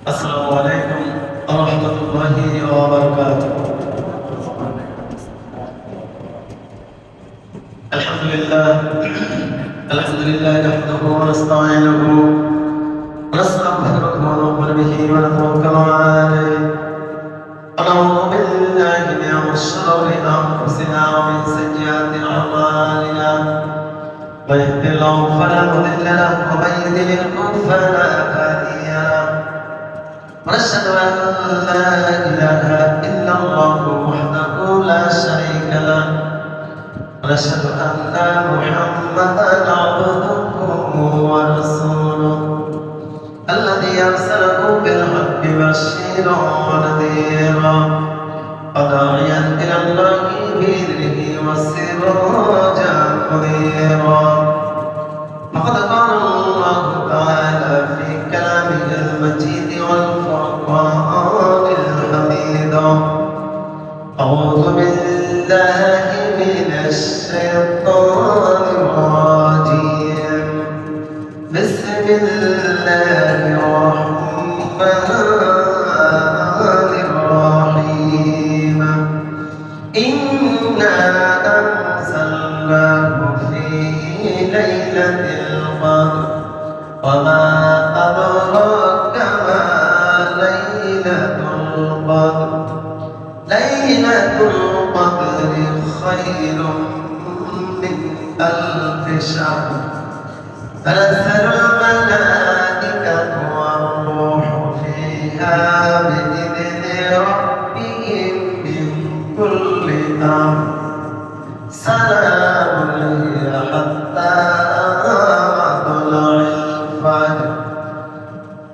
السلام عليكم ورحمة الله وبركاته. الحمد لله نحمده ونستعينه ونستغفره ونؤمن به ونتوكل عليه ونعوذ بالله من شرور أنفسنا ومن سيئات أعمالنا. من يهد الله فلا مضل له ومن يضلل فلا هادي له. ونشهد أن لا إله إلا الله وحده لا شريك له. ونشهد أن محمدا عبده ورسوله الذي أرسله بالحق بشيرا ونذيرا وداعيا إلى الله بإذنه وسراجا منيرا. فقد قال الله تعالى في كلامه المجيد والفرقان الحميد: أعوذ بالله من الشيطان الرجيم. بسم الله الرحمن الرحيم. إنا أنزلناه في ليلة القدر وما أدراك ما ليلة القدر. ليلة القدر خير من ألف شهر. تنزل الملائكة والروح فيها بإذن ربهم من كل أمر. سلام هي حتى مطلع الفجر.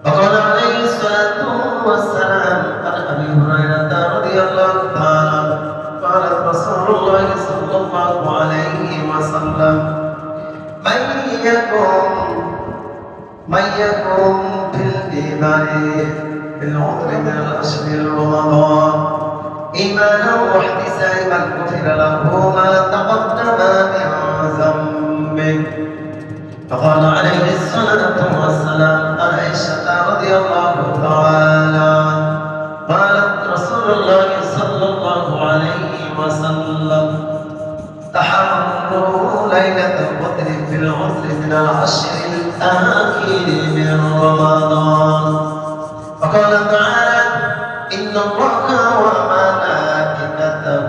وقال عليه الصلاة والسلام عن أبي هريرة رضي الله تعالى عنه قال رسول الله صلى الله عليه وسلم: من يكن في الإيمان بالعذر من الأشهر رمضان إيمانا واحتسابا غفر له ما تقدم من ذنبه. فقال عليه الصلاة والسلام عن عائشة رضي الله تعالى قالت رسول الله صلى الله عليه وسلم: تحروا ليلة القدر في العذر من العشر الأواخر من رمضان. وقال تعالى: إن الله وملائكته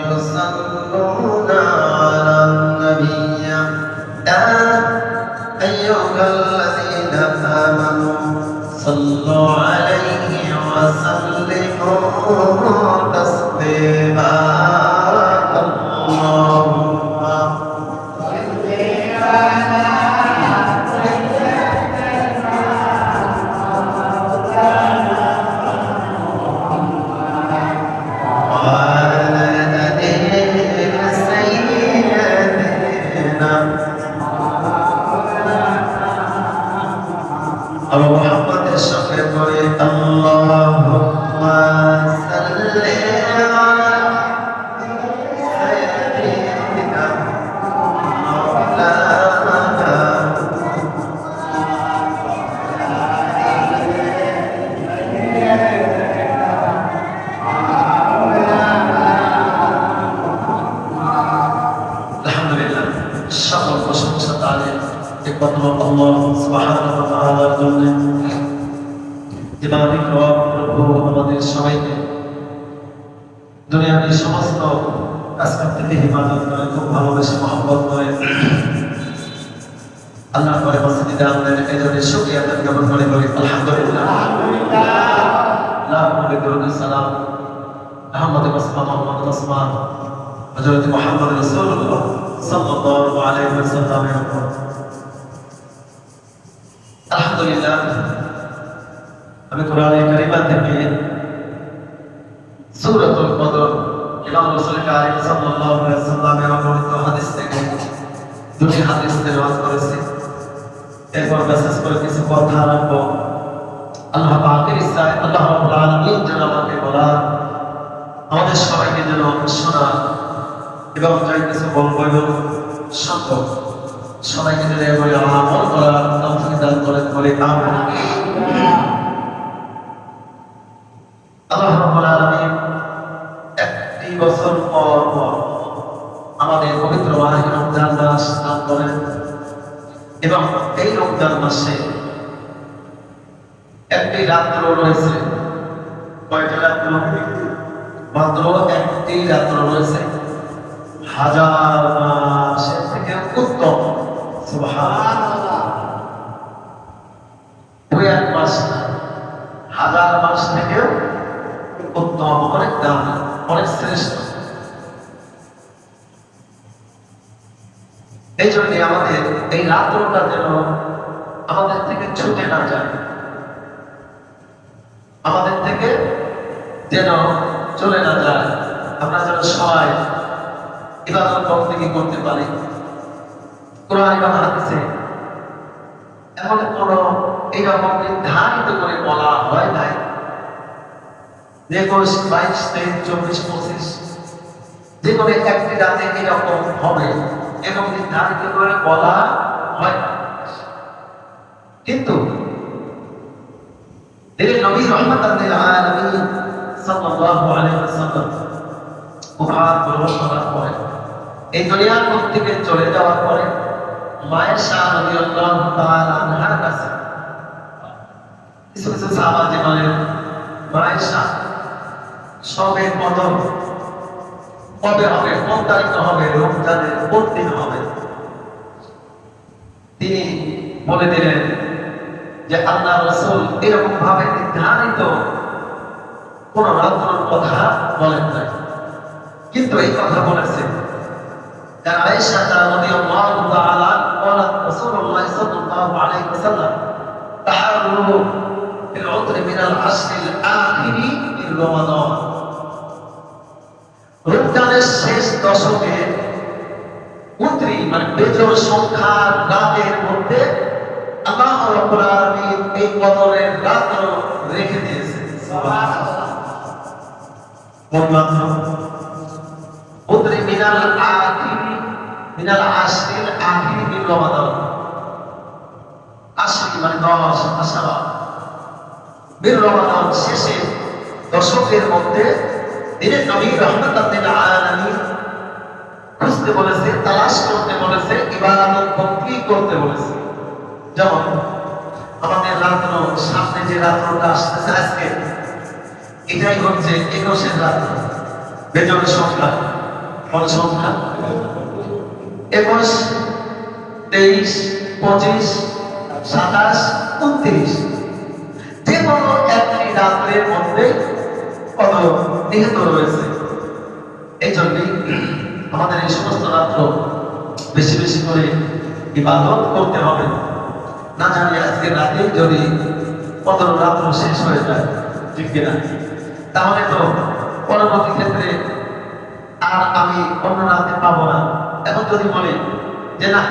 يصلون على النبي يا أيها الذين آمنوا صلوا عليه وسلموا تسليما. أبو محمد الشفيع قريب اللهم صل على سيدنا الحمد لله. সকল প্রশংসা তারই একমাত্র আল্লাহ সুবহানাহু ওয়া তাআলার জন্য, যে মালিক রব প্রভু আমাদের সবাইকে দুনিয়ার সমস্ত কাজকাম থেকে হেফাজত করে, খুব ভালোবেসে মহব্বত করে আল্লাহর ঘরে মসজিদে আমাদের এই জন্য শুকরিয়া আদায় জ্ঞাপন করে বলি আলহামদুলিল্লাহ। লাখ কোটি দরুদ সালাম আহমদ মুস্তাফা মুহাম্মদ মুস্তাফা হযরত মুহাম্মদ রাসূলুল্লাহ সাল্লাল্লাহু আলাইহি ওয়াসাল্লামের উপর। আলহামদুলিল্লাহ, আমি কোরআনে কারিমা থেকে সূরাতুল কদর ইমাম রাসূল কারীম সাল্লাল্লাহু আলাইহি ওয়াসাল্লামের বর্ণিত হাদিস থেকে দুটি হাদিস তেলাওয়াত করেছি। এরপর বিশেষ করে কিছু কথা রাখবো। আল্লাহ পাকের ইচ্ছায় আল্লাহ রাব্বুল আলামিন যেন আমাকে বলা, আমাদের সবাইকে যেন শোনা এবং যাই কিছু বলবো এবং সম্ভব সবাইকে যেন এভাবে আমল করার তৌফিক দান করেন বলে আমিন। রমজান মাসে একটি রাত্র রয়েছে। কয়টা রাত্র? মাত্র একটি রাত্র রয়েছে, হাজার মাসের থেকে উত্তম। সুবহানাল্লাহ। ওই এক মাস হাজার মাস থেকে উত্তম, অনেক দামি, অনেক শ্রেষ্ঠ। এই জন্য আমাদের এই রাত্রটা যেন আমাদের থেকে ছুটে না যায়, আমাদের থেকে যেন চলে না যায়। আমরা যেন সবাই ইবাদত বন্দেগী করতে পারি। কোরআন এবং হাদিসে এমন কোন এইরকম নির্ধারিত করে বলা হয় নাই যে 21, 22, 23, 24, 25 যে কোনো একটি রাতে এরকম হবে, এবং নির্ধারিত করে বলা হয়। কিন্তু নবী রাহমাতাল লিল আলামিন সাল্লাল্লাহু আলাইহি ওয়াসাল্লাম ওফাত গ্রহণ করার পরে, এই দুনিয়ার থেকে চলে যাওয়ার পরে, মায়েশা রাদিয়াল্লাহু তাআলা আনহার কাছে কিছু কিছু সাহাবা যে বলেন, মায়েশা সবে কদর কবে হবে, কোন তারিখে হবে, রমজানের কোন দিন হবে? তিনি বলে দিলেন যে আল্লাহ রাসূল এরকম ভাবে নির্ধারিত কোন রাত্রের কথা বলেন নাই, কিন্তু এই কথা বলেছেন আয়েশা রাদিয়াল্লাহু তাআলা قالت رسول الله صلى الله عليه وسلم تحروا العذر من العشر الآخر من رمضان। রমজানের শেষ দশকে উত্তরি মানে বেজোড় সংখ্যার রাতের মধ্যে আল্লাহ রাব্বুল আলামিন এই কদরের রাত রেখে দিয়েছেন। সুবহানাল্লাহ। উত্তরি মিনাল আখির মিনাল আশরিল আখির মিন রমাদান। আশরি মানে 10, আশারা মিন রমাদান শেষে দশকের মধ্যে দিনের নবী রাহমাতাল লিল আলামিন খুঁজতে বলেছে, তালাশ করতে বলেছে, ইবাদত বন্দেগী করতে বলেছে। যেমন আমাদের রাত্র, সামনে যে রাত্রটা আসতেছে আজকে, এটাই হচ্ছে 21 রাত্র, বেজোড় সংখ্যা। কোন সংখ্যা? 21, 23, 25, 27, 29 যে কোনো একটি রাত্রের মধ্যে কত নিহিত রয়েছে। এই জন্যই আমাদের এই সমস্ত রাত্র বেশি বেশি করে ইবাদত করতে হবে। না জানি আজকে রাতে যদি কত রাত্র শেষ হয়ে যায়, ঠিক কিনা? তাহলে তো পরবর্তী ক্ষেত্রে আর আমি অন্য রাতে পাবো না। এখন যদি বলি যে না,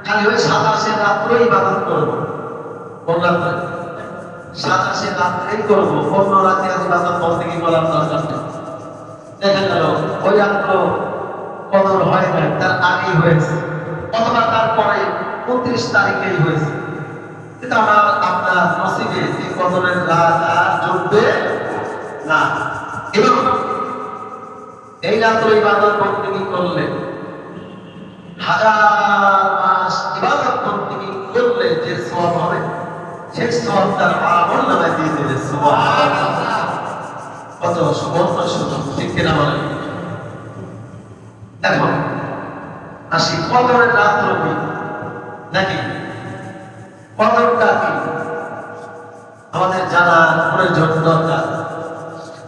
খালি ওই 27 রাত্রে ইবাদত করবো, কোন রাত্রে? 27 রাত্রেই করবো, অন্য রাতে আজ ইবাদত বন্দেগী করার দরকার নেই। দেখা গেল ওই রাত্র কদর হয় নাই, তার আগেই হয়েছে, অথবা তারপরে 29 তারিখেই হয়েছে। কিন্তু আমার আপনার নসিবে এই কদরের রাত আর জুটবে না। এবং এই রাত্র ইবাদত বন্দেগী করলে, হাজার মাস ইবাদত বন্দেগী করলে যে সওয়াব হবে, সেই সওয়াব তার আমলনামায় দিয়ে দেবে। সুবহানাল্লাহ। কত সুবর্ণ সুযোগ, ঠিক কিনা বলেন? এখন আসি কদরের রাত্র কি নাকি কদরটা কি আমাদের জানা প্রয়োজন দরকার।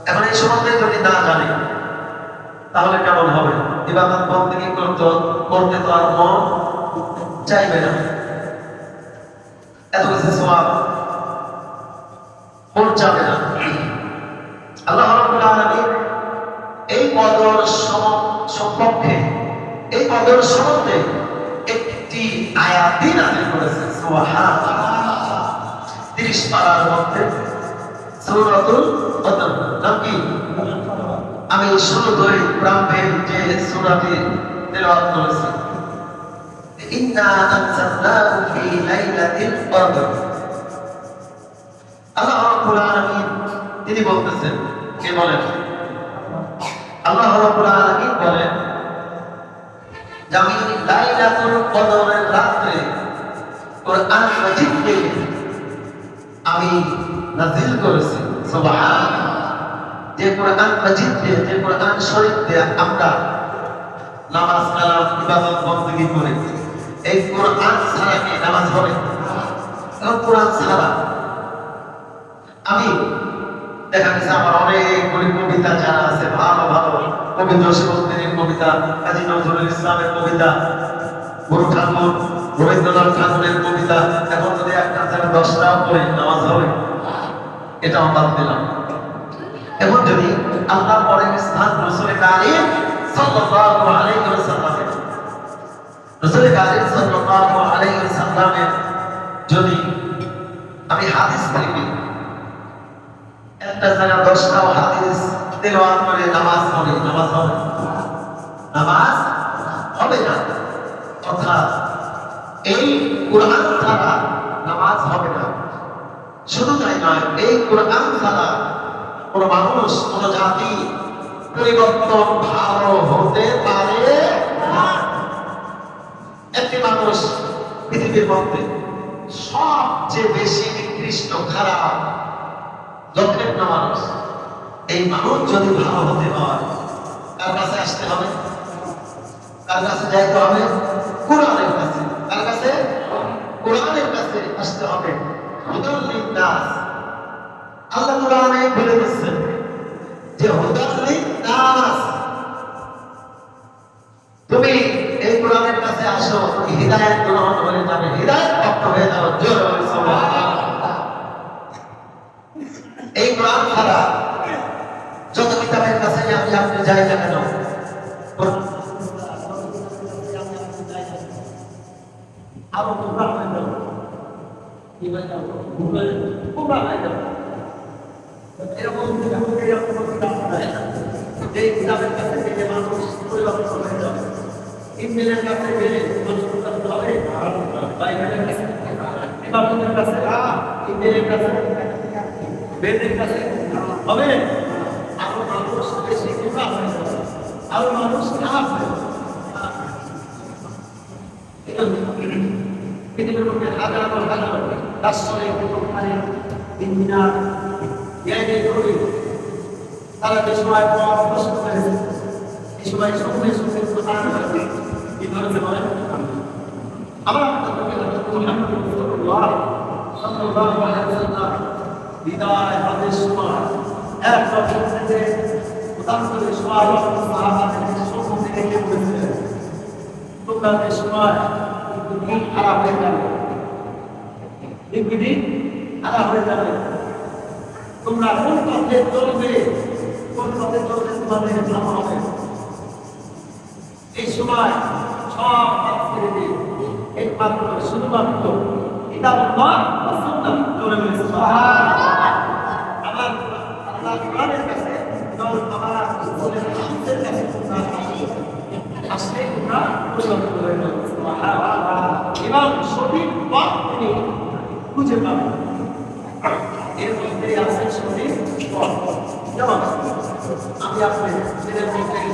এখন এই সম্বন্ধে যদি না জানি তাহলে কেমন হবে? ইবাদত বন্দেগী করতে তো আর মন চাইবে না, এত কিছু সওয়াব মন চাবে না। আল্লাহ রাব্বুল আলামিন এই কদর সম্পর্কে, এই কদর সম্বন্ধে একটি আয়াত নাযিল করেছেন। সুবহানাল্লাহ। 30 পারার মধ্যে সূরাতুল কদর নাম কি? আমি শুরুতেই প্রারম্ভে যে সূরাটি তেলাওয়াত করেছি, ইন্না আনজালনাহু ফি লাইলাতিল কদর। আল্লাহ রাব্বুল আলামিন তিনি বলতেছেন, কে বলেন? আল্লাহ রাব্বুল আলামিন বলেন যে আমি লাইলাতুল কদরের রাতে কোরআন মাজিদকে আমি নাযিল করেছি। সুবহানাল্লাহ। যে কোরআন মাজিদ দিয়ে, যে কোরআন শরীফ দিয়ে আমরা নামাজ কালাম ইবাদত বندگی করি, এই কোরআন ছাড়া কি নামাজ হবে? কোরআন ছাড়া আমি দেখা গেছে আমার অনেকগুলি কবিতা জানা আছে, ভালো ভালো কবি জসীমউদ্দিনের কবিতা, কাজী নজরুল ইসলামের কবিতা, গুরু ঠাকুর রবীন্দ্রনাথ ঠাকুরের কবিতা। এখন যদি একটা জায়গা 10টাও পড়ি নামাজ হবে? এটাও বাদ দিলাম। এখন যদি আল্লাহ পরের স্থান রাসূল কারীম সাল্লাল্লাহু আলাইহি ওয়াসাল্লামের, রাসূল কারীম সাল্লাল্লাহু আলাইহি ওয়াসাল্লামের যদি আমি হাদিস থেকে একটা জায়গা 10টাও হাদিস তেলাওয়াত করে নামাজ পড়ি, নামাজ হবে? নামাজ হবে না। অর্থাৎ এই কোরআন ছাড়া নামাজ হবে না। শুধু তাই নয়, এই কোরআন ছাড়া কোন মানুষ, কোন জাতি পরিবর্তন ভালো হতে পারে না। একটি মানুষ পৃথিবীর মধ্যে সবচেয়ে বেশি নিকৃষ্ট, খারাপ, জঘন্য মানুষ। এই মানুষ যদি ভালো হতে হয়, কার কাছে আসতে হবে? কার কাছে যাইতে হবে? কোরআনের কাছে। কার কাছে? কোরআনের কাছে আসতে হবে। হুদাল লিন-নাস। আল্লাহ কোরআনে বলে দিচ্ছেন যে হুদাল লিন-নাস, তুমি এই কোরআনের কাছে আসো, তুমি হিদায়াত গ্রহণ হয়ে যাবে, হিদায়াত প্রাপ্ত হয়ে যাবে। জোরে বলি সুবহানাল্লাহ। এই কোরআন ছাড়া যত কিতাবের কাছে আপনি যাই না কেন, আরো তোমরা হয়ে যাও, কি হয়ে যাও, তোমরা হয়ে যাও। এরকম যে কিতাবের কাছে গেলে মানুষ পরিবর্তন হয়ে যাবে। ইমেলের কাছে গেলে পরিবর্তন হবে, বাইবেলের কাছে, ইমামের কাছে, ইমেলের কাছে, বেদের কাছে হবে। আরো মানুষ বেশি গুনাহ হয়ে যাবে, আরো মানুষ খারাপ হয়ে যাবে। পৃথিবীর মধ্যে হাজার হাজার দার্শনিক, ইঞ্জিনিয়ার, জ্ঞানী, কবি, তারা যে সময় প্রশ্ন করেছে, এই সময় সঙ্গে সঙ্গে কি ধরতে বলেন? আবার বিদায় হাতের সময় এক রকম থেকে উদাহরণের সময় সম্মুখে রেখে বলেছিলেন, তোমরা যে সময় দিন খারাপ হয়ে যাবে, দিন খারাপ হয়ে যাবে, তোমরা কোন পথে চলবে, কোন পথে চলবে তোমাদের ভালো হবে। এই সময় সব পথ ছেড়ে দিয়ে একমাত্র শুধুমাত্র কিতাবুল্লাহ ওয়া সুন্নাহ চলে গেছে। আমার আল্লাহ কোরআনের কাছে, আমার রাসূলের হাদিসের কাছে আসলে তোমরা পরিবর্তন হয়ে যাবে। সুবহানাল্লাহ। এবং সঠিক পথ তিনি খুঁজে পাবেন। এর মধ্যে আছে সঠিক পথ। যেমন আমি আপনার ছেলের মধ্যে আছে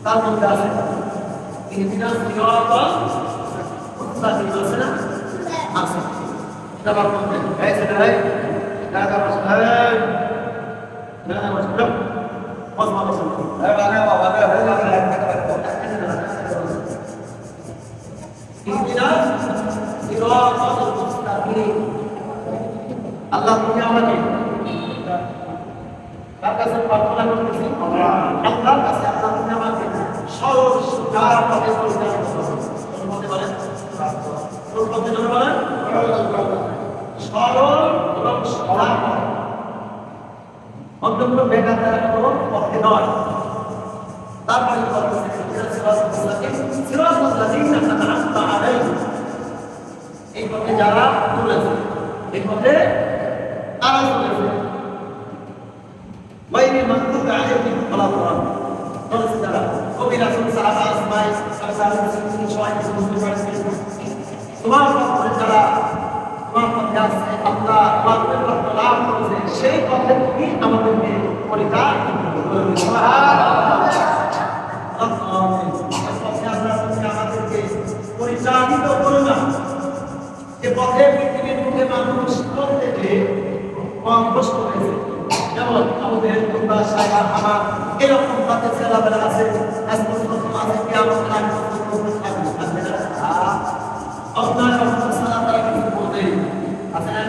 তার মধ্যে আছে ইহদিনাস সিরাতাল মুস্তাকিম, আছে না? আছে। তার মধ্যে হয়েছে না? দাদা বসে দাদা বসে বস বস বাবা বাবা ইহদিনাস সিরাতাল মুস্তাকিম। আল্লাহ তুমি আমাকে তার কাছে প্রার্থনা করতেছি, আল্লাহর কাছে আল্লাহ তুমি আমাকে সরল সুজার পথে পরিচালিত করো। বলতে পারেন কোন পথে চলে বলেন? সরল এবং সুজার পথ, অন্তত বেকার দ্বারা কোনো পথে নয়। তারপরে এই পথে যারা চলেছে, এই পথে তারা চলেছে ওয়াইল মাকতুব আলাইহিম ওয়া লাম বলেছে তারা কবি রাসূল সাহাবা আসমাই সবাই বুঝতে পারছে তোমার পথে যারা তোমার পথে আছে, আল্লাহ তোমার পথে লাভ করেছে, সেই পথে কি আমাদেরকে আমাদেরকে পরিচালিত করো না, যে পথে পৃথিবীর মুখে মানুষ প্রত্যেকে অভ্যস্ত হয়েছে। যেমন আমাদের তোমরা সাইবার আমার এরকম পথে চলাফেরা আছে, আজ পর্যন্ত আছে কি আমার থাকবে না। আপনার সারা তারা কিছু বলতে আছে না,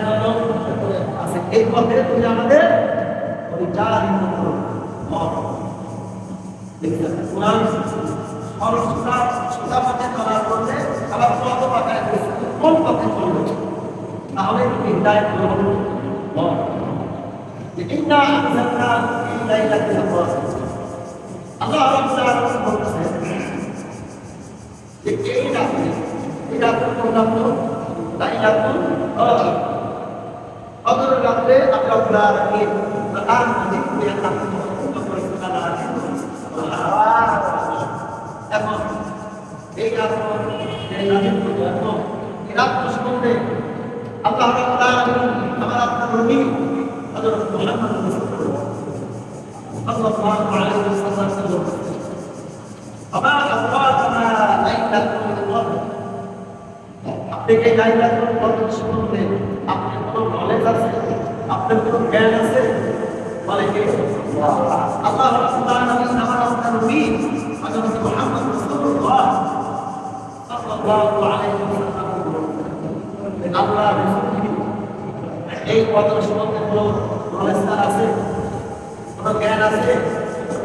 আছে এই পথে তুমি আমাদের পরিচালিত করো। কোরআন সোজা পথে চলার করলে আবার কত পাঠায় কোন পথে চলবে, তাহলে হিদায়াত গ্রহণ ইন্না আনজালনা ফি লাইলাতিল কদর। আল্লাহ রাব্বুল আলামিন বলতেছেন যে এই রাতের নাম হলো লাইলাতুল কদর। কদর রাতে আল্লাহ আলামিন কোরআন মাজিদ দিয়ে আল্লাহ করেছেন। এখন এই রাত সম্বন্ধে আল্লাহ রাব্বুল আলামিন আমার আপনার নবী হযরত মুহাম্মদ সাল্লাল্লাহু আলাইহি ওয়াসাল্লাম বলেছেন, আমা আওয়াতনা লাইলাতুল কদর। আপনি কি লাইলাতুল কদর সম্বন্ধে আপনার কোনো নলেজ আছে, আপনার কোনো জ্ঞান আছে? বলে কি আল্লাহ রাব্বুল আলামিন আমার আপনার নবী হযরত মুহাম্মদ সাল্লাল্লাহু আলাইহি ওয়াসাল্লাম আল্লাহ এই কদর সম্বন্ধে কোনো নলেজ আছে, কোনো জ্ঞান আছে?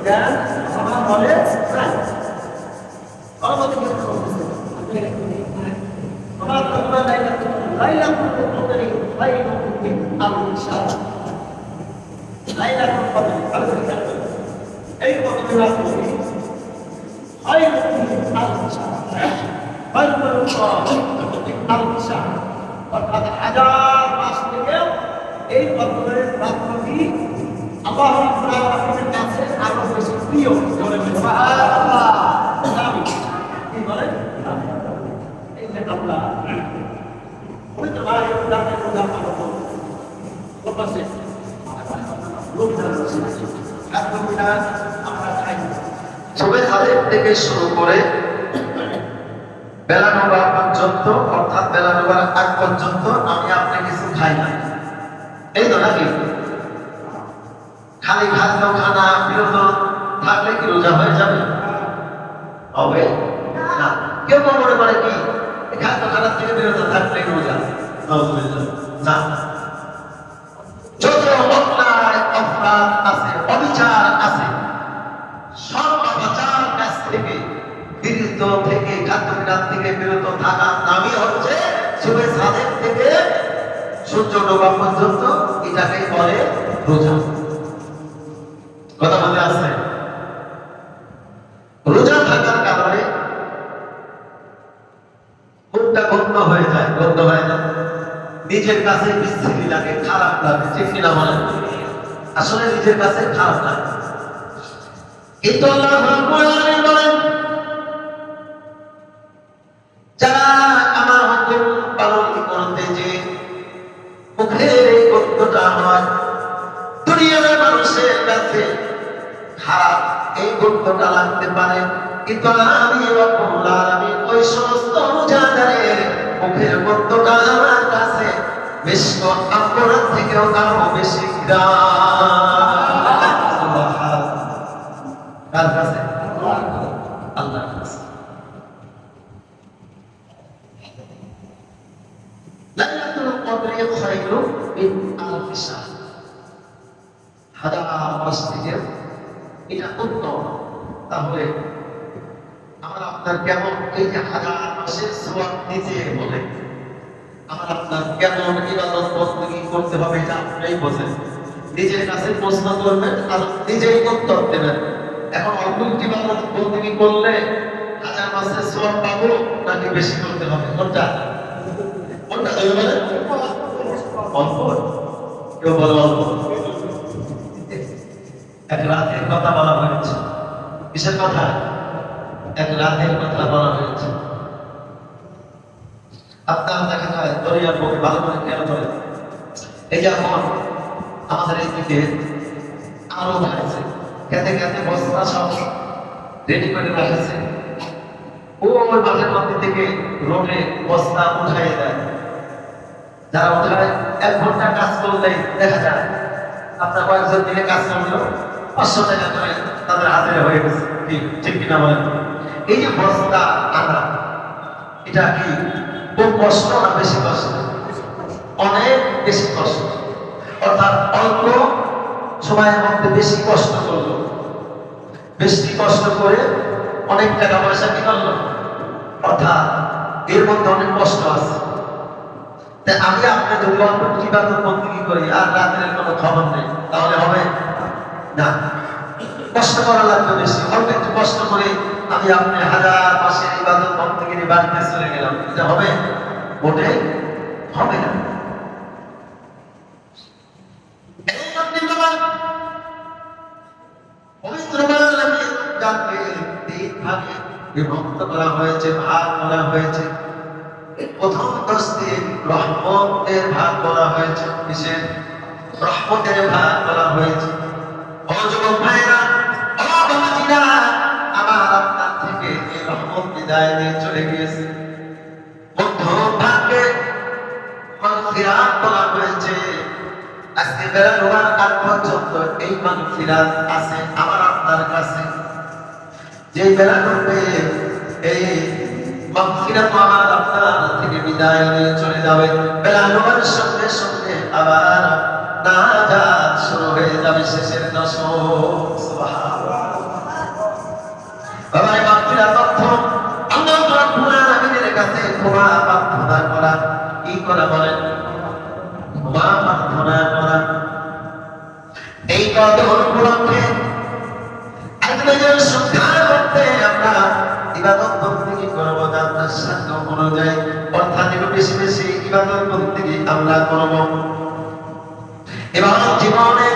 জ্ঞান আমার নলেজ নাই। পরবর্তী ক্ষেত্রে বলতেছে আমার তোমরা লাইলাতুল কদরি খায়রুম মিন আলফি শাহর। লাইলাতুল কদর এই কদরের রাত খায়রুম মিন আলফি শাহর, আলফি শাহর অর্থাৎ হাজার মাস থেকে এই কদরের রাতটি আল্লাহ রাব্বুল আলামিনের কাছে আরো বেশি প্রিয়। সুবহানাল্লাহ। কি বলেন? এই যে আমরা পবিত্র রাতের রোজা পালন করি, বলছে রোজা আমরা খাই সবে সাদেক থেকে শুরু করে বেলা নবার পর্যন্ত, অর্থাৎ বেলা নবার আগ পর্যন্ত আমি আপনি কিছু খাই না, এই তো নাকি? খালি খাদ্য খানা বিরত থাকলে কি রোজা হয়ে যাবে? হবে না। কেউ মনে করে কি খাদ্য খানা থেকে বিরত থাকলে রোজা না। যত অন্যায় অপরাধ আছে, অবিচার আছে, সব অবিচার কাছ থেকে বিরত থেকে খাদ্য বিরাত থেকে বিরত থাকার নামই হচ্ছে সুবে সাদেক থেকে সূর্য ডোবা পর্যন্ত, এটাকে বলে রোজা। কথা বলতে আসছে রোজা থাকার কারণে মুখটা গন্ধ হয়ে যায়, গন্ধ হয় না, নিজের কাছে বিশ্রী লাগে, খারাপ লাগে, ঠিক কিনা বলেন? আসলে নিজের কাছে খারাপ লাগে, কিন্তু আল্লাহ রাব্বুল আলামিন বলেন যারা আমার হুকুম পালন করতে যে মুখের এই গন্ধটা হয় দুনিয়ার মানুষের কাছে খারাপ, এই গন্ধটা লাগতে পারে, কিন্তু আমি রব্বুল আলামিন ওই সমস্ত রোজাদারের মুখের গন্ধটা আমার কাছে বেশি আম্বরের থেকেও আরো বেশি কার কাছে? আল্লাহর কাছে। লাইলাতুল কদরি খায়রুম মিন আলফি শাহর, হাজার মাস থেকে এটা উত্তম। তাহলে আমার আপনার কেমন এই যে হাজার মাসের সওয়াব দিতে বলে আমার আপনার কেমন ইবাদত বন্দী করতে হবে এটা আপনিই বোঝেন। নিজের কাছে প্রশ্ন করবেন আর নিজেই উত্তর দেবেন। এখন অল্প ইবাদত বন্দী করলে হাজার মাসের সওয়াব পাবো নাকি বেশি করতে হবে? কোনটা কোনটা দেবে বলেন? অল্প, কেউ বলে অল্প। এক রাতের কথা বলা হয়েছে। কিসের কথা? এক রাতের কথা বলা হয়েছে। আপনারা দেখা যায় দরিয়ার বুকে ভালো করে খেয়াল করেন, এই যে এখন আমাদের এই দিকে আরো উঠাইছে, খেতে খেতে বস্তা সব রেডি করে রাখেছে। ওই মাঠের মধ্যে থেকে রোডে বস্তা উঠাই দেয়। যারা উঠায় 1 ঘন্টা কাজ করলেই দেখা যায় আপনার কয়েকজন মিলে কাজ করলেও 500 টাকা করে তাদের হাজিরা হয়ে গেছে। ঠিক কিনা বলেন? এই যে বস্তা আনা, এটা কি খুব কষ্ট না বেশি কষ্ট? অনেক বেশি কষ্ট। অর্থাৎ অল্প সময়ের মধ্যে বেশি কষ্ট করলো, বেশি কষ্ট করে অনেক টাকা পয়সা কি করলো। অর্থাৎ এর মধ্যে অনেক কষ্ট আছে। তাই আমি আপনি যদি অল্প ইবাদত বন্দেগী করি আর রাতের কোনো খবর নেই, তাহলে হবে না। কষ্ট করা লাগবে বেশি। অল্প একটু কষ্ট করে আমি আপনি হাজার মাসের ইবাদত বন্দেগীর বাড়িতে চলে গেলাম, এটা হবে? মোটে হবে না। বিভক্ত করা হয়েছে, ভাগ করা হয়েছে। প্রথম 10 দিন রহমতের ভাগ করা হয়েছে। কিসের? রহমতের ভাগ করা হয়েছে। ও যুবক ভাইরা, ও বাবাজিরা, আমার আপনার থেকে এই রহমত বিদায় নিয়ে চলে গিয়েছে। প্রথম ভাগে মাগফিরাত বলা হয়েছে। আজকে বেলা নোয়ার আগ পর্যন্ত এই মাগফিরাত আছে আমার আপনার কাছে। যে বেলা করবে এই মাগফিরাত আমার আপনার থেকে বিদায় নিয়ে চলে যাবে। বেলা নোয়ার সঙ্গে সঙ্গে আবার নাজাত শুরু হয়ে যাবে শেষের দশক। সুবহানাল্লাহ। বাবা, এই মাগফিরাত অর্থ আল্লাহ রাব্বুল আলামিনের কাছে ক্ষমা প্রার্থনা করা। কি করা বলেন? ক্ষমা প্রার্থনা করা। এই কদর উপলক্ষে আজকের সন্ধ্যার মধ্যে আমরা ইবাদত বন্দেগী করব আপনার সাধ্য অনুযায়ী। অর্থাৎ একটু বেশি বেশি ইবাদত বন্দেগী আমরা করব। এবং জীবনে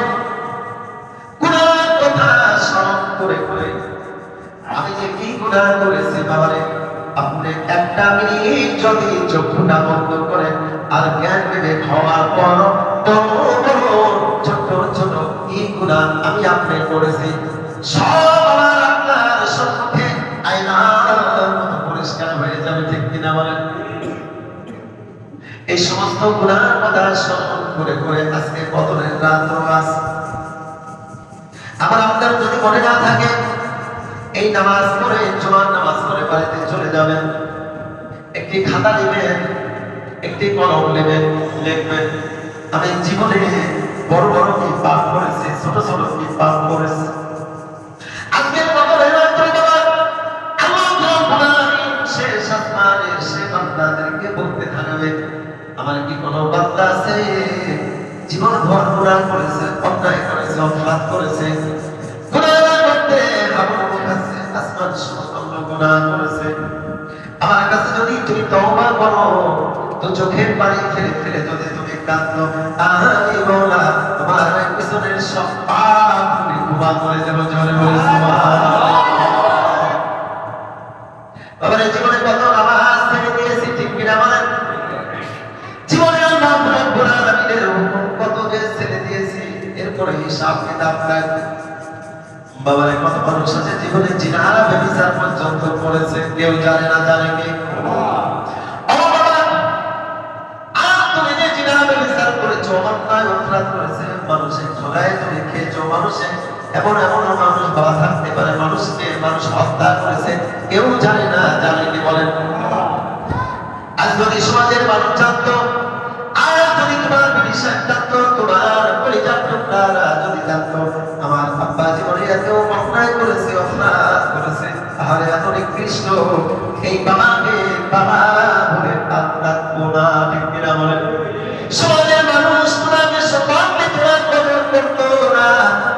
গুনাহ কথা স্মরণ করে করে আমি যে কি গুনাহ করেছি বাবারে, আপনি একটা মিনিট যদি চোখটা বন্ধ করে আর জ্ঞান বিবেক হওয়ার পর ছোট ছোট কি গুনাহ আমি আপনি করেছি, সব আমার আপনার সম্মুখে আয়নার মতো পরিষ্কার হয়ে যাবে। ঠিক কিনা বলেন? এই সমস্ত গুনাহের কথা স্মরণ করে করে আজকে কদরের রাত নামাজ আমার আপনার যদি মনে না থাকে, এই নামাজ পড়ে জুমার নামাজ পড়ে বাড়িতে চলে যাবেন। একটি খাতা নেবেন, একটি কলম নেবেন, লিখবেন আমি জীবনে বড় বড় কি পাপ করেছি, ছোট ছোট কি পাপ করেছি। আজকে কদরের রাত শেষ আসমানে সে বান্দাদেরকে বলতে থাকবে, আমার কি কোনো বান্দা আছে জীবন ভর গুনাহ করেছে, অন্যায় করেছে, অপরাধ করেছে, গুনাহ করতে আমার কাছে আসমান সমতুল্য গুনাহ করেছে। আমার কাছে যদি তুমি তওবা করো, তো চোখের পানি ফেলে ফেলে যদি তুমি কাঁদো, আমি বলা তোমার পিছনের সব পাপ তুমি ক্ষমা করে দেব। জোরে বলে সুবহানাল্লাহ। বাবার জীবনে কত নামাজ ছেড়ে দিয়েছি, ঠিক কিনা বলেন? জীবনে আল্লাহ রাব্বুল আলামিনের হুকুম কত যে ছেড়ে দিয়েছি, এরপরে হিসাব কিতাব নাই। বাবারে কত মানুষ আছে জীবনে জিনা ব্যভিচার পর্যন্ত করেছে, কেউ জানে না। জানে কি? তুমি যে জিনা ব্যভিচার করেছো, অন্যায় অপরাধ করেছে, মানুষের ঠগায় তুমি খেয়েছো, মানুষের এমন এমন মানুষ ভালো থাকতে পারে, মানুষকে মানুষ হত্যা করেছে, কেউ জানে না। জানে কি বলেন? আজ যদি সমাজের মানুষ জানতো, আর যদি তোমার বিশ্বাস জানতো, তোমার পরিচার টুকরারা যদি জানতো আমার আব্বা জীবনে এত অন্যায় করেছে, অপরাধ করেছে, তাহলে এত নিকৃষ্ট এই বাবাকে বাবা বলে আত্মাত গোনা। ঠিক কিনা বলেন? সমাজের মানুষ তোমাকে সম্মানে তোমার কদর করতো না।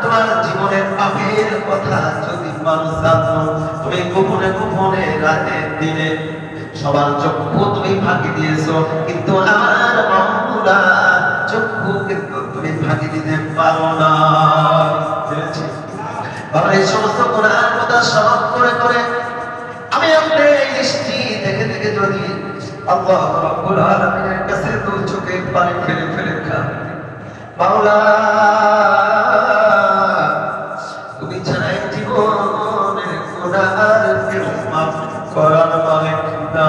তোমার জীবনের পাপের কথা যদি মানুষ জানতো, তুমি গোপনে গোপনে রাতে দিনে সবার চক্ষু তুমি ফাঁকি দিয়েছো, কিন্তু আমার মাওলা চক্ষু কিন্তু তুমি ফাঁকি দিতে পারো না। বাবা, এই সমস্ত গুনাহের কথা স্মরণ করে করে আমি আপনি দৃষ্টি দেখে দেখে যদি আল্লাহ রাব্বুল আলামিনের কাছে দু চোখের পানি ফেলে ফেলে কাঁদি, মাওলা মালিক না,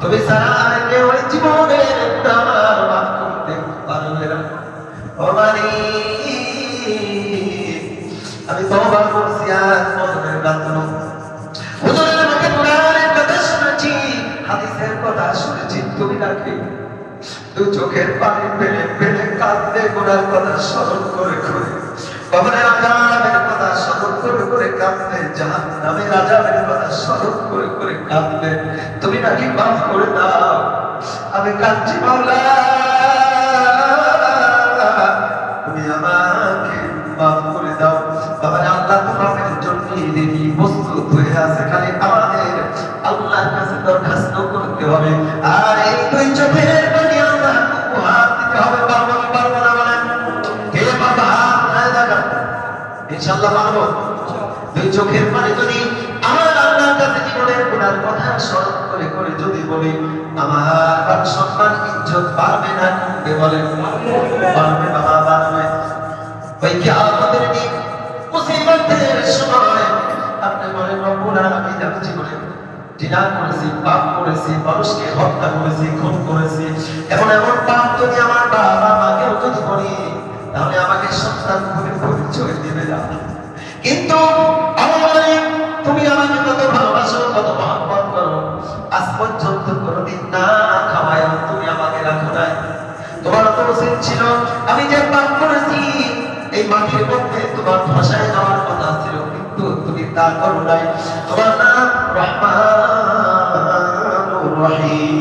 তুমি ছাড়া আর কেউ এই জীবনের আমার মাফ করতে পারবে না। ও মালিক, আমি তওবা করছি আর বদরের রাত্রে হুজুরের মুখে কোরআনের কথা শুনেছি, হাদিসের কথা শুনেছি, তুমি নাকি তুই চোখের পানি ফেলে ফেলে কাঁদতে গুনার কথা স্মরণ করে করে, কবরের আযাবের কথা স্মরণ করে করে কাঁদতে, জাহান্নামের আযাবের কথা স্মরণ করে করে কাঁদতে, তুমি নাকি মাফ করে দাও। আমি কাঁদছি মাওলা, তুমি আমাকে মাফ করে দাও। বাবা আল্লাহ তোমাদের জন্য এই প্রস্তুত হয়ে আছে, খালি আমাদের আল্লাহর কাছে দরখাস্ত করতে হবে। আর এই দুই চোখের পানি আল্লাহ উপহার দিতে হবে। পারবো কি পারবো না বলেন? কে বাবা হাত দেখা ইনশাআল্লাহ পারবো। দুই চোখের পানি যদি আমার আল্লাহর কাছে জীবনের গুনার কথা স্মরণ করে করে যদি বলি, আমার মান সম্মান ইজ্জত পারবে না কমবে? বলেন পারবে বাবা, পারবে। ওই কিয়ামতের দিন মুসিবতের সময় আপনি বলেন রব্বুল আলামিন, আমি জীবনে জিনা করেছি, পাপ করেছি, মানুষকে হত্যা করেছি, খুন করেছি, এমন এমন পাপ যদি আমার বাবা মাকেও যদি করি, তাহলে আমাকে সন্তান বলে পরিচয় দিবে না। কিন্তু তুমি আমাকে কত ভালোবাসো, কত মহব্বত করো, আজ পর্যন্ত কোনোদিন না খাওয়ায় তুমি আমাকে রাখো নাই। তোমার তো উচিত ছিল আমি যে পাপ করেছি এই মাটির মধ্যে তোমার ভাষায় যাওয়ার কথা ছিল, কিন্তু তুমি তা করো নাই। তোমার নাম রহমানুর রহিম।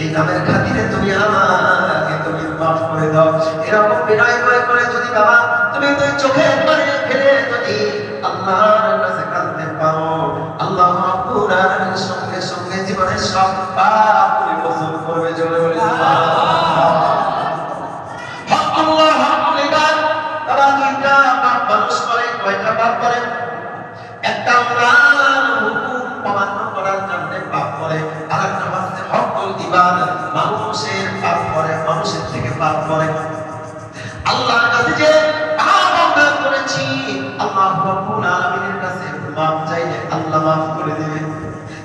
এই নামের খাতিরে তুমি আমাকে তুমি মাফ করে দাও। এরকম বিনয় করে করে যদি বাবা তুমি দুই চোখের পানি ফেলে যদি আল্লাহর কাছে কাঁদতে পারো, আল্লাহ রাব্বুল আলামিনের সঙ্গে সঙ্গে জীবনের সব পাপ পরিমোচন করবে। জোরে বলে সুবহানাল্লাহ। আল্লাহ হামদুলিল্লাহ। তারা দুইটা পাপ মানুষ করে, কয়টা পাপ করে? একটা আল্লাহর হুকুম অমান্য করার জন্য পাপ করে, আরেকটা হচ্ছে হকুল ইবাদত, মানুষের পাপ করে, মানুষের থেকে পাপ করে। আল্লাহর কাছে যে পাপ আমরা করেছি, আল্লাহ রাব্বুল আলামিনের কাছে মাফ চাইলে আল্লাহ মাফ করে দেবে।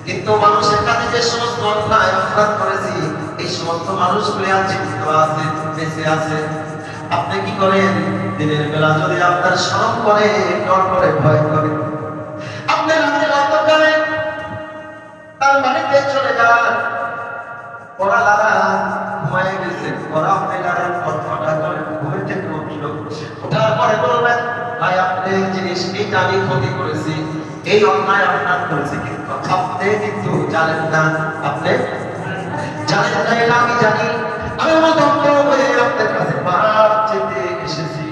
কিন্তু মানুষের কাছে যে সমস্ত অন্যায় অপরাধ করেছি, এই সমস্ত মানুষগুলি আজ জীবিত আছে, বেঁচে আছে। আপনি কি করেন? দিনের বেলা যদি আপনার শরম করে, ডর করে, ভয় করে, আপনি রাতের অন্ধকারে তার বাড়িতে চলে যান, ওরা লাগা ঘুমায় গেছে, ওরা আপনি লাগান কটকটা করে ঘুমে থেকে উঠলো, ওঠার পরে বলবেন, ভাই আপনি জিনিস এইটা আমি ক্ষতি করেছি, এই অন্যায় আপনার করেছি, কিন্তু আপনি কিন্তু জানেন না, আপনি জানেন না, এটা আমি জানি। আমি আমার দম্ভ হয়ে আপনার কাছে মাপ চেতে এসেছি।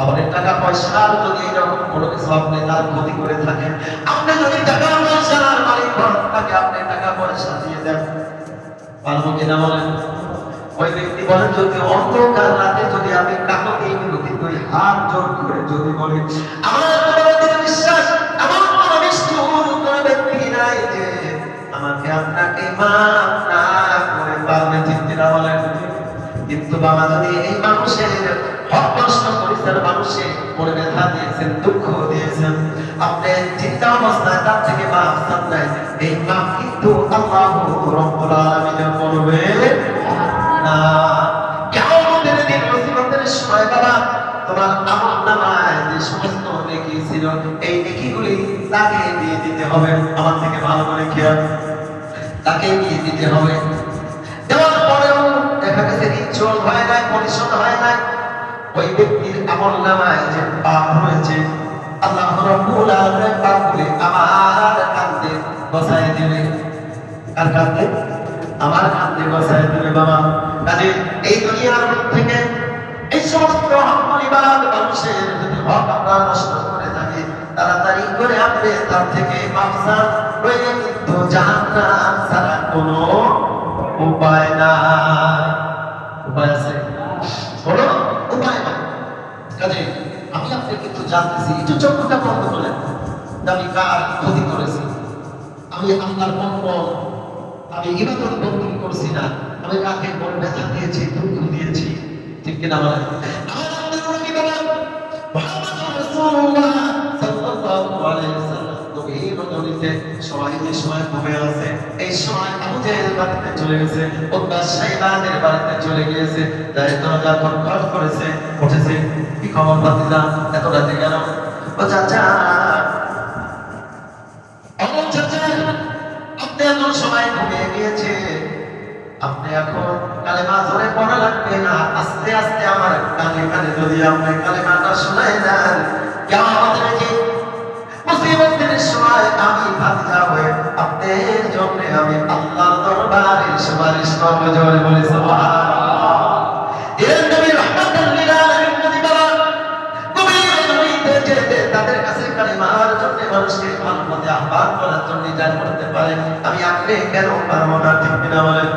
আমাদের টাকা পয়সার যদি এইরকম কোনো কিছু আপনি তার ক্ষতি করে থাকেন, আপনি যদি টাকা পয়সার মালিক হন, তাকে আপনি টাকা পয়সা দিয়ে দেন, পারবো কিনা বলেন? ওই ব্যক্তি বলেন, যদি অন্ধকার রাতে যদি আমি কাকো দিয়ে কিন্তু হাত জোর করে যদি বলি, আমার তোমাদের বিশ্বাস, আমার কোনো নিষ্ঠুর কোনো ব্যক্তি নাই যে আমাকে আপনাকে মাফ না করে পারবে, ঠিক কিনা বলেন? কিন্তু বাবা যদি এই মানুষের হক নষ্ট করেছেন, মানুষের মনে ব্যথা দিয়েছেন, দুঃখ দিয়েছেন, আপনি চিন্তা অবস্থায় তার থেকে মাফ চান নাই, এই মাফ কিন্তু আল্লাহ রাব্বুল আলামিন করবে না। কিয়ামতের দিন মুসিবতের সময় বাবা তোমার আমলনামায় যে সমস্ত নেকি ছিল, এই নেকিগুলি তাকে দিয়ে দিতে হবে। আমার থেকে ভালো করে খেয়াল, তাকে দিয়ে দিতে হবে। দেওয়ার পরেও দেখা গেছে নিশ্চল হয় নাই, পরিশোধ হয় নাই, ওই ব্যক্তির আমলনামায় যে পাপ রয়েছে, আল্লাহ রাব্বুল আলামিন পাপগুলি আমার কাঁধে বসায় দিবে। কার কাঁধে? আমার কাঁধে বসায় দিবে বাবা। কাজে এই দুনিয়ার থেকে এই সমস্ত হক ইবাদত মানুষের যদি হক আমরা নষ্ট করে থাকি, তাড়াতাড়ি করে আপনি তার থেকে মাফ চান, নইলে কিন্তু জাহান্নাম ছাড়া কোনো উপায় নাই। উপায় আছে? কোনো উপায় নাই। কাজে আমি আপনি কিন্তু জানতেছি, একটু চক্ষুটা বন্ধ করেন, আমি কার ক্ষতি করেছি, আমি আল্লাহর কোন আমি ইবাদত বন্দী করছি না, আমি কাকে কোন ব্যথা দিয়েছি, দুঃখ দিয়েছি, ঠিক কিনা বলেন? আমার আল্লাহর নবী বলেন, মুহাম্মদুর রাসূলুল্লাহ সাল্লাল্লাহু গলিতে সবাই যে সময় ঘুমে আছে, এই সময় আবু জেহেল বাড়িতে চলে গেছে, উতবা শাইবানের বাড়িতে চলে গিয়েছে, তাই দরজা খটখট করেছে, উঠেছে, কি খবর ভাতিজা, এত রাতে কেন? ও চাচা, ও চাচা, আপনি এত সময় ঘুমিয়ে গিয়েছে, আপনি এখন কালেমা জোরে পড়া লাগবে না, আস্তে আস্তে আমার কানে কানে যদি আপনি কালেমাটা শোনায় দেন, কিয়ামতের যে মুসিবতের সময় আমি ভাতিজা হয়ে আপনার জন্য আমি আল্লাহর দরবারে সুপারিশ করব। জোরে বলে সুবহানাল্লাহ। এর নবী রাহমাতুল লিল আলামিন নবী বাবা গভীর নবীতে যেতে তাদের কাছে কালেমার জন্য মানুষকে ভালো পথে আহ্বান করার জন্য যান করতে পারে, আমি আপনি কেন পারবো না? ঠিক কিনা বলেন?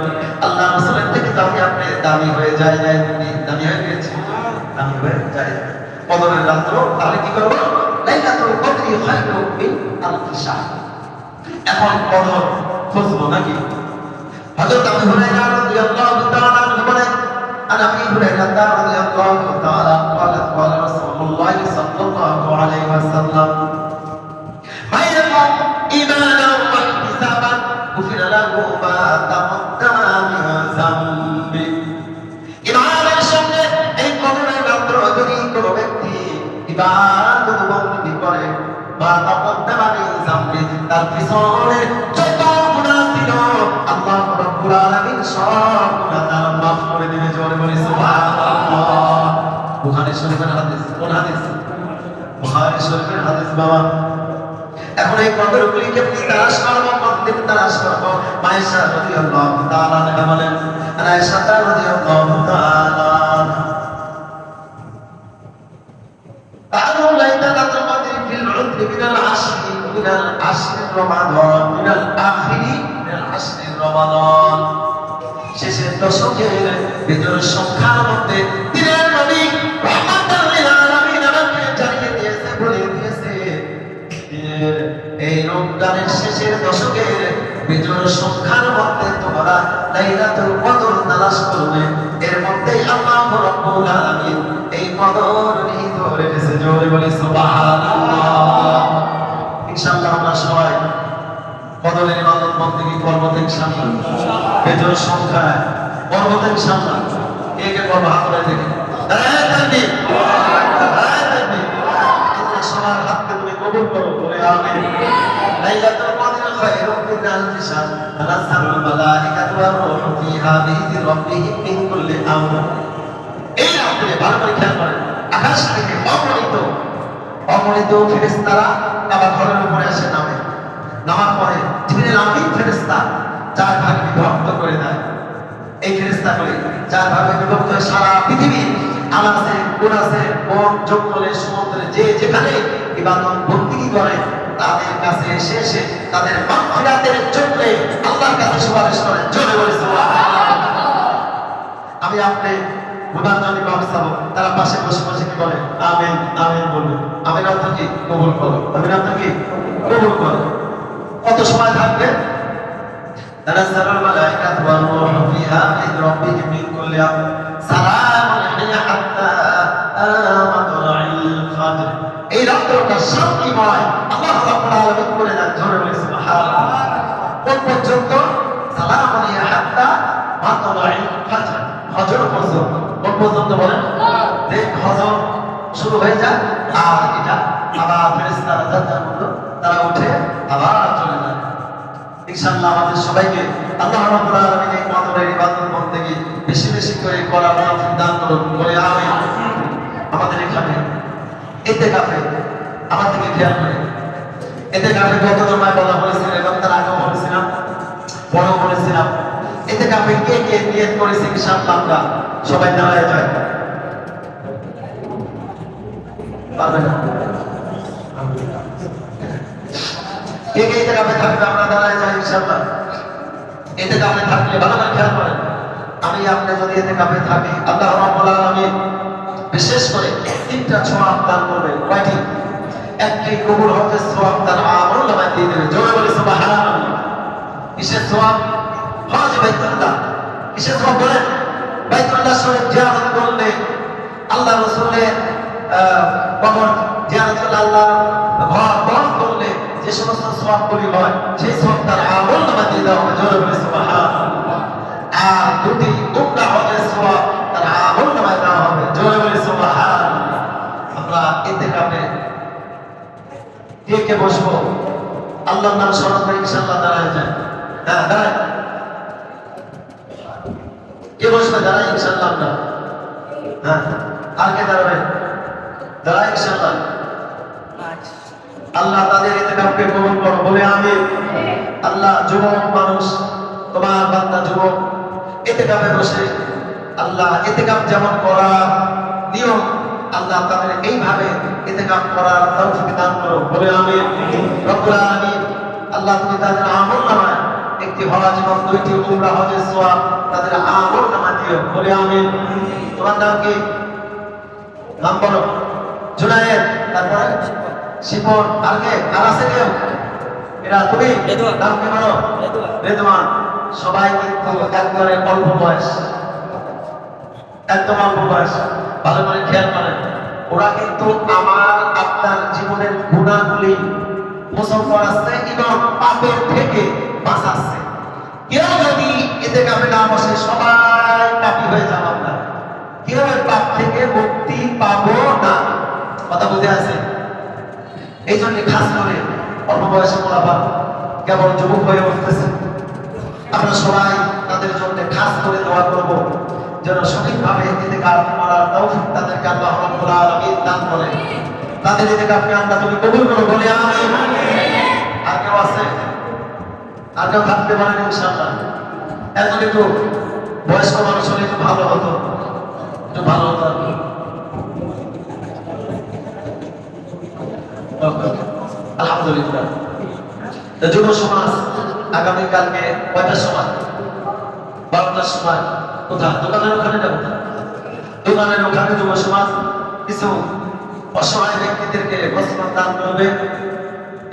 আল্লাহ রাসূলের থেকে তো আমি আপনি দামি হয়ে যায় নাই, দামি হয়ে গেছে, দামি হয়ে যায়। কদরের রাত্র তাহলে কি করবো? লাইলাতুল কদরি খায়রুম মিন আলফি শাহর। এখন কদর খুঁজবো নাকি? হযরত আবু হুরায়রা রাদিয়াল্লাহু তাআলা আনহু বলেন, আন আবি হুরায়রা রাদিয়াল্লাহু তাআলা قال قال رسول الله صلى الله عليه وسلم من يقم إيمانا واحتسابا غفر له ما تقدم من ذنبه। ইমানের সঙ্গে এই কদরের রাত্র যদি কোনো ব্যক্তি ইবাদত বন্দী করে, বা তাকদ্দামা মিন যামবি, তার পিছনে যত গুনাহ ছিল আল্লাহ রাব্বুল আলামিন সব গুনাহ তার মাফ করে দিবে। জোরে বলি সুবহানাল্লাহ। বুখারী শরীফের হাদিস। কোন হাদিস? বুখারী শরীফের হাদিস বাবা। এখন এই কদরগুলিকে আপনি তালাশ করবো, কতদিন তালাশ করবো? আয়েশা রাদিয়াল্লাহু তাআলা আনহা বলেন, আয়েশা রাদিয়াল্লাহু তাআলা قالوا ليلة القدر في العذر من العشر رمضان من الآخر من العشر رمضان। শেষের দশকের বিজয়ের সংখ্যার মধ্যে দিনের নবী রাহমাতুল লিল আলামিন আমাকে জানিয়ে দিয়েছে, বলে দিয়েছে, দিনের এই রমজানের শেষের দশকের বিজয়ের সংখ্যার মধ্যে তোমরা লাইলাতুল কদর তালাশ করবে। এর মধ্যে আল্লাহ রাব্বুল আলামিন এই কদর নিহিত রেখেছে। জোরে বলি সুবহানাল্লাহ। ইনশাআল্লাহ আমরা সবাই কদরের ইবাদত বন্দেগী করব ইনশাআল্লাহ। বিজয়ের সংখ্যা করব ইনশাআল্লাহ। কে কে করব হাত তুলে দেখি। নারায়ে তাকবীর, নারায়ে তাকবীর। আল্লাহ সবার হাতকে তুমি কবুল করো, বলে আমিন। লাইলাতুল কদর খায়রুম মিন আলফি শাহর তানাজ্জালুল মালায়েকাতু ওয়ার রূহু ফিহা বিইذনি রাব্বিহিম মিন কুল্লি আমর। এই রাতে ভালো করে খেয়াল করেন, আকাশ থেকে অগণিত ফেরেশতারা কাবা ঘরের উপরে এসে নামে, নামার পরে জিবরিল আমিন ফেরেশতা চার ভাগে বিভক্ত করে দেয়। এই ফেরেশতাগুলি চার ভাগে বিভক্ত হয়ে সারা পৃথিবী আনাচে কোনাচে বন জঙ্গলে সমুদ্রে যে যেখানে ইবাদত বন্দেগী করে তাদের কাছে এসে এসে তাদের মাগফিরাতের জন্য আল্লাহর কাছে সুপারিশ করেন। জোরে বলি সুবহানাল্লাহ। আমি আপনি গুনার জন্য মাফ চাবো, তারা পাশে বসে বসে কি বলে? আমিন আমিন বলবে। আমিন অর্থ কি? কবুল করো। আমিন অর্থ কি? কবুল করো। কত সময় থাকবে? তানাজ্জালুল মালায়েকাতু ওয়ার রূহু ফিহা মিন রাব্বিহিম মিন কুল্লি আমর সালামুন হিয়া হাত্তা মাতলাইল ফাজর। এই রাতটা শান্তিময় আল্লাহ রাব্বুল আলামিন করে দেন। জোরে বলি সুবহানাল্লাহ। কোন পর্যন্ত? সালামুন হিয়া হাত্তা মাতলাইল ফাজর, ফজর পর্যন্ত। কোন পর্যন্ত বলেন? যে ফজর শুরু হয়ে যায় আর এটা আবার ফেরেশতারা যার মতো তারা উঠে আবার চলে যায়। ইনশাআল্লাহ আমাদের সবাইকে আল্লাহ রাব্বুল আলামিন এই কদরের ইবাদত বন্দেগী বেশি বেশি করে করার তৌফিক দান করুন, বলে আমিন। আমাদের এখানে ইতিকাফে আমার থেকে খেয়াল করে, ইতিকাফে কত সময় বলা হয়েছিল এবং তার আগেও বলেছিলাম, পরেও বলেছিলাম, ইতিকাফে কে কে নিয়ত করেছে ইনশাআল্লাহ আমরা সবাই দাঁড়ায় যাই। পারবে না? কে কে ইতিকাফে থাকবে আমরা দাঁড়ায় যাই ইনশাআল্লাহ। ইতিকাফে থাকলে ভালো করে খেয়াল করেন, আমি আপনি যদি ইতিকাফে থাকি আল্লাহ রাব্বুল আলামিন বিশেষ করে তিনটা সওয়াব দান করবেন। কয়টি? একটি কবুল হজের সওয়াব তার আমল নামায় দিয়ে দেবে। জোরে বলি সুবহানাল্লাহ। কিসের সওয়াব? হজ বাইতুল্লাহ। কিসের সওয়াব বলেন? বাইতুল্লাহ শরীফ জিয়ারত করলে, আল্লাহ রাসূলের কবর জিয়ারত করলে, আল্লাহর ঘর বরণ করলে যে সমস্ত সওয়াবগুলি হয় সেই সওয়াব তার আমল নামা দিয়ে দেওয়া হবে। জোরে বলে সুবহানাল্লাহ। আর দুটি উমরা হজের সওয়াব তার আমল নামায় দেওয়া হবে। জোরে বলে সুবহানাল্লাহ। আমরা ইতিকাফে কে কে বসবো? আল্লাহর নাম স্মরণ করে ইনশাআল্লাহ দাঁড়ায় যায়। হ্যাঁ দাঁড়ায়। কে বসবে? দাঁড়ায় ইনশাআল্লাহ আমরা। হ্যাঁ আর কে দাঁড়াবে? দাঁড়ায় ইনশাআল্লাহ। আল্লাহ তাদের ইতিকাফকে কবুল করো, বলে আমিন। আল্লাহ যুবক মানুষ তোমার বান্দা যুবক ইতিকাফে বসে আল্লাহ ইতিকাফ যেমন করার নিয়ম আল্লাহ তাদের এইভাবে ইতিকাফ করার তৌফিক দান করো, বলে আমিন। রব্বুল আলামিন আল্লাহ তুমি তাদের আমলনামায় একটি হজ এবং দুইটি উমরা হজের সওয়াব তাদের আমলনামায় দিও, বলে আমিন। তোমার নাম কি? নাম বলো। জুনায়েদ, তারপরে শিপন, আর কে? আর আছে কেউ? এরা তুমি? নাম কি বলো? রেদওয়ান। সবাই কিন্তু একবারে অল্প বয়স, একদম অল্প বয়স। ভালো করে খেয়াল করেন, ওরা কিন্তু আমার আপনার জীবনের গুণাগুলি মোচন করাচ্ছে এবং পাপের থেকে বাঁচাচ্ছে। কেউ যদি ইতিকাফে না বসে সবাই পাপী হয়ে যাব আমরা, কেউ এর পাপ থেকে মুক্তি পাবো না। কথা বুঝে আছে? এই জন্য খাস করে অল্প বয়সে মোলাপা কেবল যুবক হয়ে উঠতেছে, আমরা সবাই তাদের জন্য খাস করে দোয়া করবো যেন সঠিকভাবে ইতিকাফ করার তৌফিক তাদেরকে আল্লাহ রাব্বুল আলামিন দান করে। তাদের ইতিকাফকে আমরা তুমি কবুল করো, বলে আমিন। আর কেউ আছে? আর কেউ থাকতে পারেন ইনশাআল্লাহ? এখন একটু বয়স্ক মানুষ হলে একটু ভালো হতো, একটু ভালো হতো। আলহামদুলিল্লাহ। যুব সমাজ আগামীকালকে কয়টার সময়? 12টার সময়। কোথায়? দোকানের ওখানে যাবো। দোকানের ওখানে যুব সমাজ কিছু অসহায় ব্যক্তিদেরকে বস্ত্র দান করবে।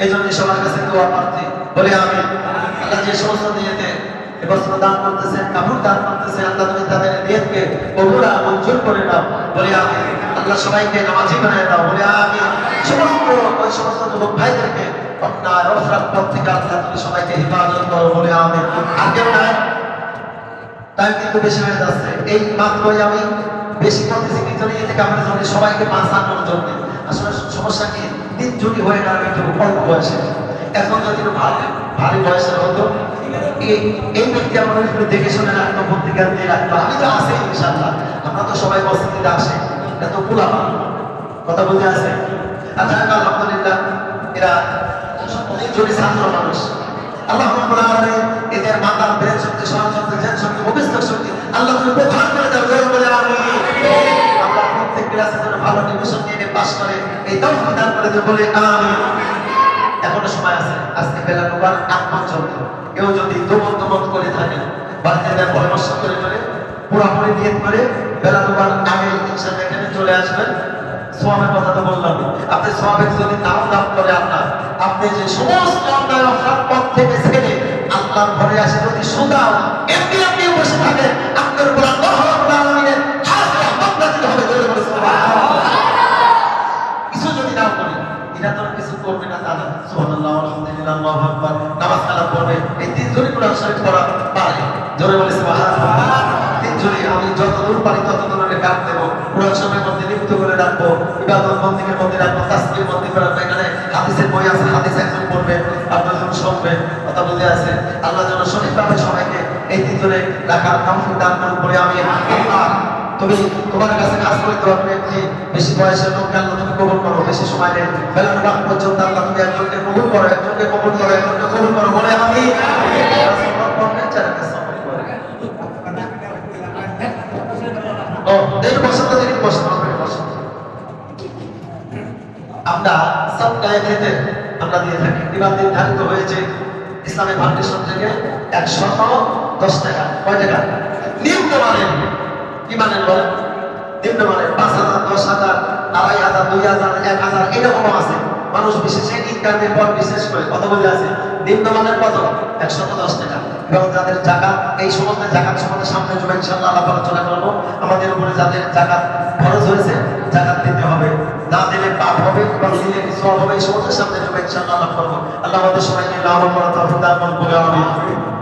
এই জন্য সবার কাছে দোয়া প্রার্থী, বলে আমি। আল্লাহ যে সমস্ত নিয়েতে বস্ত্র দান করতেছেন, কাপড় দান করতেছেন, আল্লাহ তুমি তাদের নিয়তকে কবুল আর মঞ্জুর করে দাও, বলে আমি। আল্লাহ সবাইকে নামাজি বানায় দাও, বলে আমি। ওই সমস্ত যুবক ভাইদেরকে অন্যায় অপরাধ পথ থেকে আল্লাহ তুমি সবাইকে হেফাজত করো, বলে আমি। আর কেউ নাই? তাই কিন্তু বেশি হয়ে যাচ্ছে। এই মাত্রই আমি বেশি করতেছি কিন্তু থেকে আমরা জন্য সবাইকে বাঁচানোর জন্য। আসলে সমস্যা কি, দিন জুটি হয়ে গেল একটু অল্প বয়সে। এখন যদি একটু ভারী বয়সের হতো, এই ব্যক্তি আমরা একটু দেখে শুনে রাখতো, পত্রিকা দিয়ে রাখতো। আমি তো আসি ইনশাআল্লাহ, আমরা তো সবাই মসজিদে আসে, এত পুলাবা। কথা বুঝে আছে? আচ্ছা আলহামদুলিল্লাহ, এরা যদি ছাত্র মানুষ, আল্লাহ রাব্বুল আলামিন এদের মাথার ব্রেন শক্তি, স্মরণ শক্তি, জ্ঞান শক্তি, অভিজ্ঞতা শক্তি আল্লাহ তুমি প্রদান করে দাও, বলে আমিন। আমরা প্রত্যেক ক্লাসে যেন ভালো ডিভিশন নিয়ে পাস করে এই তৌফিক দান করে দেব, বলে আমিন। এখনো সময় আছে, আজকে বেলা 8 পর্যন্ত। কেউ যদি দমন করে থাকে, বাড়িতে পরামর্শ করে পুরাপুরি নিয়ত করে বেলা 9 আগে ইনশাআল্লাহ এখানে চলে আসবেন। সোয়াবের কথা তো বললাম, আপনি সোয়াবের যদি নাম লাভ করে আল্লাহ, আপনি যে সমস্ত অন্যায় অপরাধ পথ থেকে ছেড়ে আল্লাহর ঘরে আসে যদি সুদাও এমনি আপনি বসে থাকেন, আপনার উপর আল্লাহ রাব্বুল আলামিনের খাস রহমত নাযিল হবে। কিছু যদি নাও করি, এটা তো কিছু করবে না তারা। সুবহানাল্লাহ, আলহামদুলিল্লাহ, আল্লাহু আকবার। নামাজ কালাম পড়বে, এই 3 জনই কোরআন শরীফ পড়া পারে। জোরে বলে সুবহানাল্লাহ। 3 জনই আমি যতদূর পারি ততদূর গান দেবো, কোরআন শরীফের মধ্যে লিপ্ত করে রাখবো, ইবাদত বন্দেগীর মধ্যে রাখবো, তাসবিহ মধ্যে রাখবো। এখানে হাদিসের বই আছে, হাদিস একজন পড়বে, আপনারা শুনবে। কথা বুঝে আছে? আল্লাহ যেন সঠিকভাবে সবাইকে এই 3 জনে রাখার তৌফিক দান করুন, বলে আমি। আল্লাহ তুমি তোমার কাছে কাজ করতে হবে, বেশি বয়সের লোককে আল্লাহ তুমি কবুল করো, বেশি সময় নেই, বেলা 9 পর্যন্ত আল্লাহ তুমি একজনকে কবুল করো, একজনকে কবুল করো, একজনকে কবুল করো, বলে আমি। আমরা সপ্তাহে খেতে আমরা দিয়ে থাকি, দিবার নির্ধারিত হয়েছে ইসলামী ফাউন্ডেশন থেকে 110 টাকা। কয় টাকা? নিম্নমানের। কি মানের বলেন? নিম্নমানের 5,000, 10,000, 2,500, 2,000, 1,000 এরকম আছে। মানুষ বিশেষে ইনকামের পর বিশেষ করে কথা বলে আছে। নিম্নমানের কত? 110 টাকা। এবং যাদের জাকাত, এই সমস্ত জাকাত সম্বন্ধে সামনে জুড়ে ইনশাআল্লাহ আলাপ আলোচনা করবো। আমাদের উপরে যাদের জাকাত খরচ হয়েছে জাকাত দিতে হবে। না দিলে পাপ হবে এবং দিলে সওয়াব হবে। এই সমস্ত সামনে জমে ইনশাআল্লাহ লাভ করবো। আল্লাহ আমাদের সবাইকে লাভ করার তৌফিক দান করুন বলে আমিন।